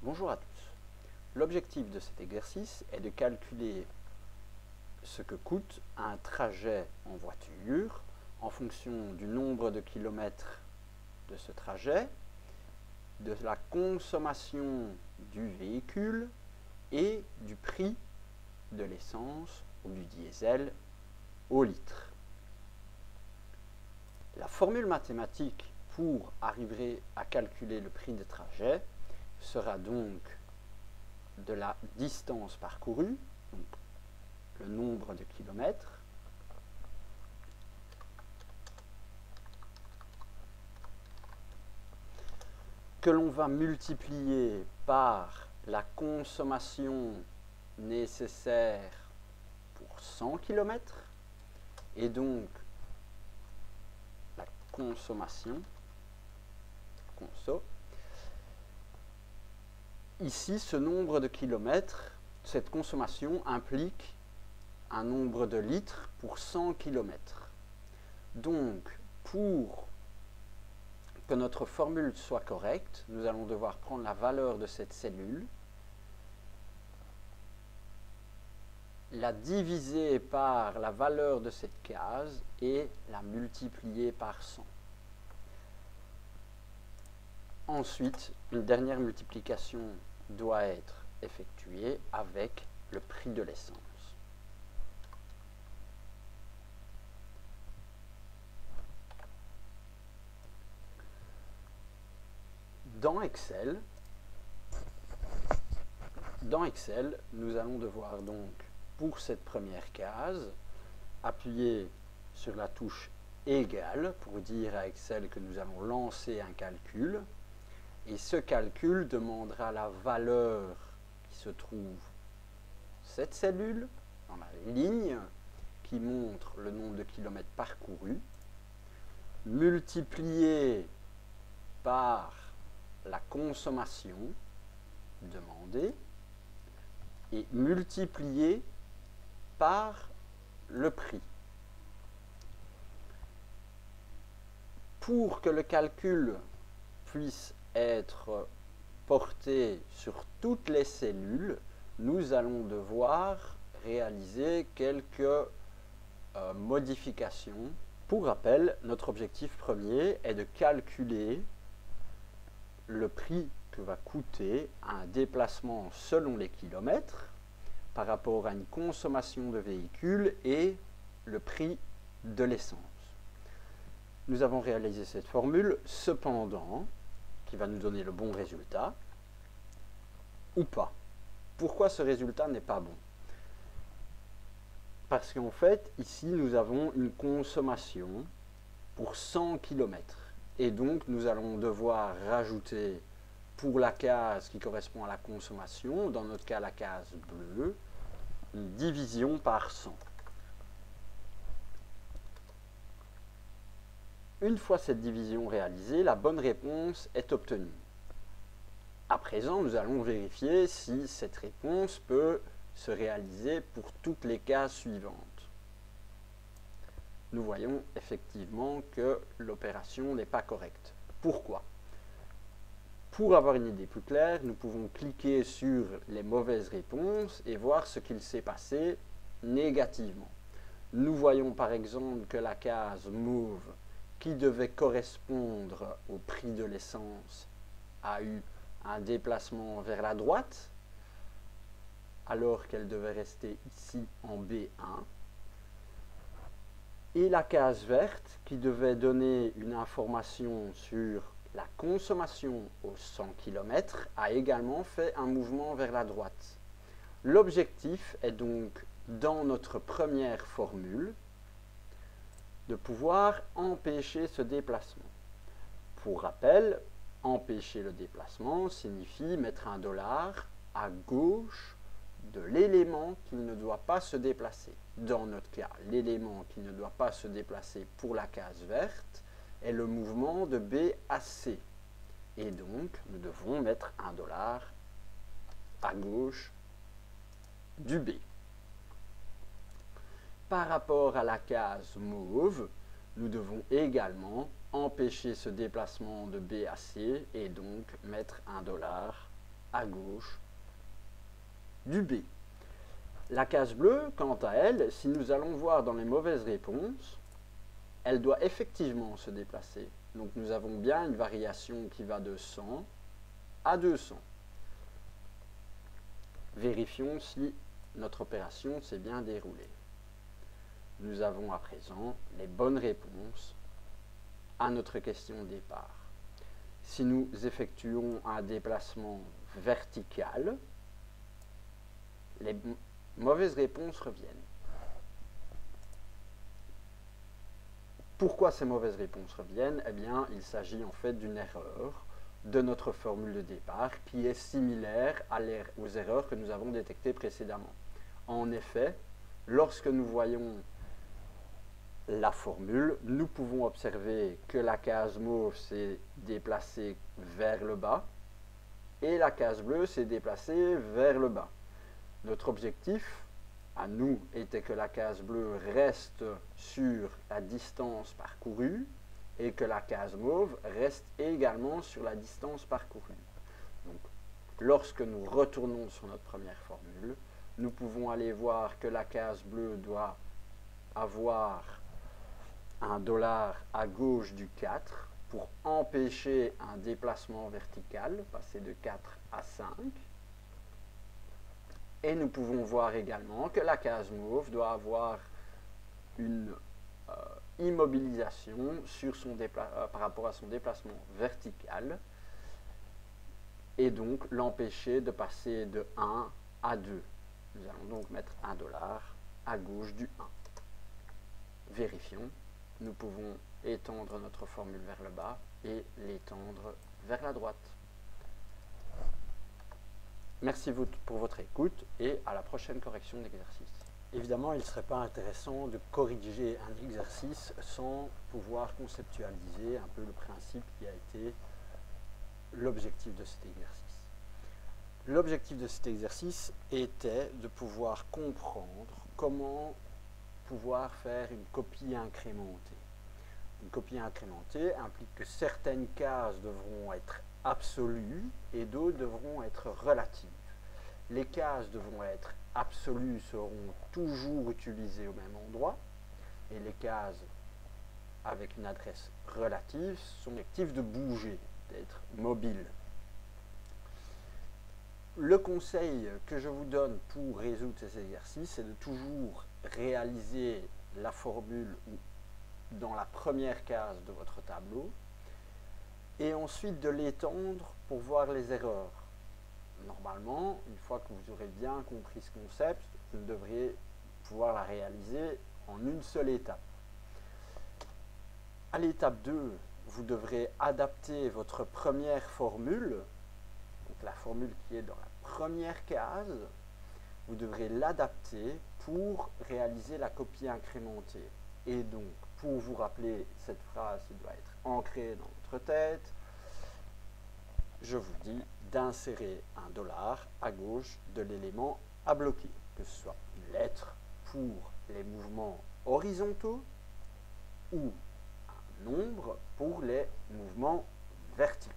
Bonjour à tous. L'objectif de cet exercice est de calculer ce que coûte un trajet en voiture en fonction du nombre de kilomètres de ce trajet, de la consommation du véhicule et du prix de l'essence ou du diesel au litre. La formule mathématique pour arriver à calculer le prix de trajet sera donc de la distance parcourue, donc le nombre de kilomètres, que l'on va multiplier par la consommation nécessaire pour 100 km, et donc la consommation, conso. Ici, ce nombre de kilomètres, cette consommation implique un nombre de litres pour 100 km. Donc, pour que notre formule soit correcte, nous allons devoir prendre la valeur de cette cellule, la diviser par la valeur de cette case et la multiplier par 100. Ensuite, une dernière multiplication doit être effectuée avec le prix de l'essence. Dans Excel, nous allons devoir donc, pour cette première case, appuyer sur la touche égale pour dire à Excel que nous allons lancer un calcul. Et ce calcul demandera la valeur qui se trouve cette cellule dans la ligne qui montre le nombre de kilomètres parcourus, multiplié par la consommation demandée et multiplié par le prix. Pour que le calcul puisse être porté sur toutes les cellules, nous allons devoir réaliser quelques modifications. Pour rappel, notre objectif premier est de calculer le prix que va coûter un déplacement selon les kilomètres par rapport à une consommation de véhicule et le prix de l'essence. Nous avons réalisé cette formule, cependant, qui va nous donner le bon résultat, ou pas. Pourquoi ce résultat n'est pas bon? Parce qu'en fait, ici, nous avons une consommation pour 100 km. Et donc, nous allons devoir rajouter, pour la case qui correspond à la consommation, dans notre cas la case bleue, une division par 100. Une fois cette division réalisée, la bonne réponse est obtenue. À présent, nous allons vérifier si cette réponse peut se réaliser pour toutes les cases suivantes. Nous voyons effectivement que l'opération n'est pas correcte. Pourquoi? Pour avoir une idée plus claire, nous pouvons cliquer sur les mauvaises réponses et voir ce qu'il s'est passé négativement. Nous voyons par exemple que la case Move, qui devait correspondre au prix de l'essence, a eu un déplacement vers la droite, alors qu'elle devait rester ici en B1. Et la case verte, qui devait donner une information sur la consommation aux 100 km, a également fait un mouvement vers la droite. L'objectif est donc, dans notre première formule, de pouvoir empêcher ce déplacement. Pour rappel, empêcher le déplacement signifie mettre un dollar à gauche de l'élément qui ne doit pas se déplacer. Dans notre cas, l'élément qui ne doit pas se déplacer pour la case verte est le mouvement de B à C. Et donc, nous devons mettre un dollar à gauche du B. Par rapport à la case mauve, nous devons également empêcher ce déplacement de B à C et donc mettre un dollar à gauche du B. La case bleue, quant à elle, si nous allons voir dans les mauvaises réponses, elle doit effectivement se déplacer. Donc nous avons bien une variation qui va de 100 à 200. Vérifions si notre opération s'est bien déroulée. Nous avons à présent les bonnes réponses à notre question de départ. Si nous effectuons un déplacement vertical, les mauvaises réponses reviennent. Pourquoi ces mauvaises réponses reviennent? Eh bien, il s'agit en fait d'une erreur de notre formule de départ qui est similaire aux erreurs que nous avons détectées précédemment. En effet, lorsque nous voyons la formule, nous pouvons observer que la case mauve s'est déplacée vers le bas et la case bleue s'est déplacée vers le bas. Notre objectif à nous était que la case bleue reste sur la distance parcourue et que la case mauve reste également sur la distance parcourue. Donc, lorsque nous retournons sur notre première formule, nous pouvons aller voir que la case bleue doit avoir un dollar à gauche du 4 pour empêcher un déplacement vertical, passer de 4 à 5. Et nous pouvons voir également que la case mauve doit avoir une immobilisation par rapport à son déplacement vertical et donc l'empêcher de passer de 1 à 2. Nous allons donc mettre un dollar à gauche du 1. Vérifions. Nous pouvons étendre notre formule vers le bas et l'étendre vers la droite. Merci pour votre écoute et à la prochaine correction d'exercice. Évidemment, il ne serait pas intéressant de corriger un exercice sans pouvoir conceptualiser un peu le principe qui a été l'objectif de cet exercice. L'objectif de cet exercice était de pouvoir comprendre comment pouvoir faire une copie incrémentée. Une copie incrémentée implique que certaines cases devront être absolues et d'autres devront être relatives. Les cases devront être absolues seront toujours utilisées au même endroit et les cases avec une adresse relative sont objectifs de bouger, d'être mobiles. Le conseil que je vous donne pour résoudre ces exercices, c'est de toujours réaliser la formule dans la première case de votre tableau et ensuite de l'étendre pour voir les erreurs. Normalement, une fois que vous aurez bien compris ce concept, vous devriez pouvoir la réaliser en une seule étape. À l'étape 2, vous devrez adapter votre première formule, donc la formule qui est dans la première case, vous devrez l'adapter pour réaliser la copie incrémentée. Et donc, pour vous rappeler cette phrase qui doit être ancrée dans votre tête, je vous dis d'insérer un dollar à gauche de l'élément à bloquer, que ce soit une lettre pour les mouvements horizontaux ou un nombre pour les mouvements verticaux.